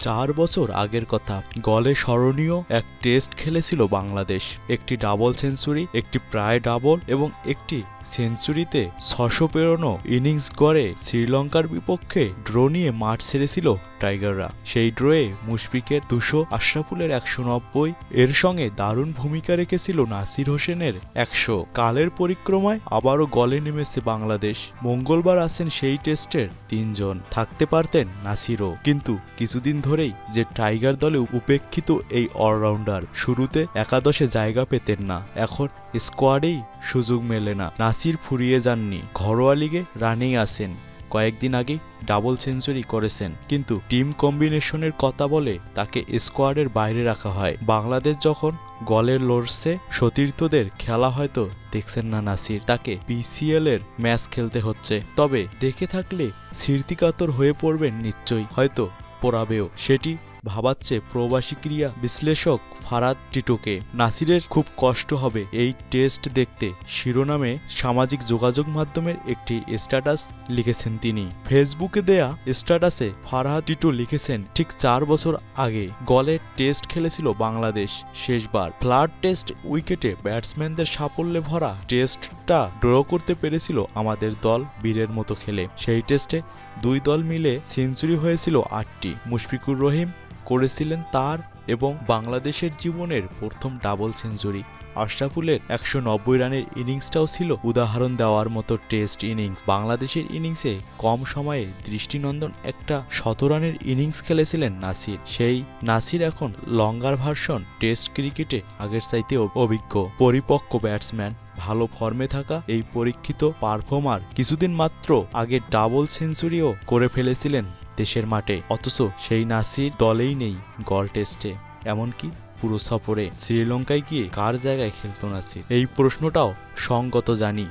4 বছর আগের কথা। গলে স্মরণীয় এক টেস্ট খেলেছিল বাংলাদেশ। একটি ডাবল সেঞ্চুরি, একটি প্রায় ডাবল এবং একটি সেঞ্চুরিতে 600 পেরোনো ইনিংস গড়ে শ্রীলঙ্কার বিপক্ষে ড্র নিয়ে মাঠ ছেড়েছিল টাইগাররা। সেই ড্রয়ে মুশফিকের 200, আশরাফুলের 190, এর সঙ্গে দারুণ ভূমিকা রেখেছিল নাসির হোসেনের 100। কালের পরিক্রমায় আবারও গলে নেমেছে বাংলাদেশ। মঙ্গলবার আসেন সেই টেস্টের 3 জন। থাকতে পারতেন নাসিরও, কিন্তু কিছুদিন ধরেই যে টাইগার দলে উপেক্ষিত এই অলরাউন্ডার শুরুতে একাদশে জায়গা পেতেন না, এখন স্কোয়াডেই সুযোগ মেলে না। নাসির ফুরিয়ে যাননি, ঘরোয়া লিগে রানেই আছেন। কয়েকদিন আগে ডাবল সেঞ্চুরি করেছেন, কিন্তু টিম কম্বিনেশনের কথা বলে তাকে স্কোয়াডের বাইরে রাখা হয়। বাংলাদেশ যখন গলে লড়ছে, সতীর্থদের খেলা হয়তো দেখছেন না নাসির, তাকে পিসিএল এর ম্যাচ খেলতে হচ্ছে। তবে দেখে থাকলে স্মৃতিকাতর হয়ে পড়বেন নিশ্চয়ই, হয়তো পড়াবেও। সেটি ভাবাচ্ছে প্রবাসী ক্রীড়া বিশ্লেষক ফারাদ টিটোকে। নাসিরের খুব কষ্ট হবে এই টেস্ট দেখতে, শিরোনামে সামাজিক যোগাযোগ মাধ্যমের একটি স্ট্যাটাস লিখেছেন তিনি। ফেসবুকে দেয়া স্ট্যাটাসে ফারাদ টিটো লিখেছেন, ঠিক 4 বছর আগে গলে টেস্ট খেলেছিল বাংলাদেশ শেষবার। ফ্ল্যাট টেস্ট উইকেটে ব্যাটসম্যানদের সাফল্যে ভরা টেস্টটা ড্র করতে পেরেছিল আমাদের দল বীরের মতো খেলে। সেই টেস্টে 2 দল মিলে সেঞ্চুরি হয়েছিল 8টি। মুশফিকুর রহিম করেছিলেন তার এবং বাংলাদেশের জীবনের প্রথম ডাবল সেঞ্চুরি। আশরাফুলের 190 রানের ইনিংসটাও ছিল উদাহরণ দেওয়ার মতো টেস্ট ইনিংস। বাংলাদেশের ইনিংসে কম সময়ে দৃষ্টিনন্দন একটা 100 রানের ইনিংস খেলেছিলেন নাসির। সেই নাসির এখন লঙ্গার ভার্সন টেস্ট ক্রিকেটে আগের চাইতে অভিজ্ঞ, পরিপক্ক ব্যাটসম্যান। ভালো ফর্মে থাকা এই পরীক্ষিত পারফর্মার কিছুদিন মাত্র আগে ডাবল সেঞ্চুরিও করে ফেলেছিলেন দেশের মাঠে, অথচ সেই নাসির দলেই নেই গল টেস্টে। এমনকি পুরো সফরে শ্রীলঙ্কায় গিয়ে কার জায়গায় খেলতো নাসির, এই প্রশ্নটাও সঙ্গত জানি।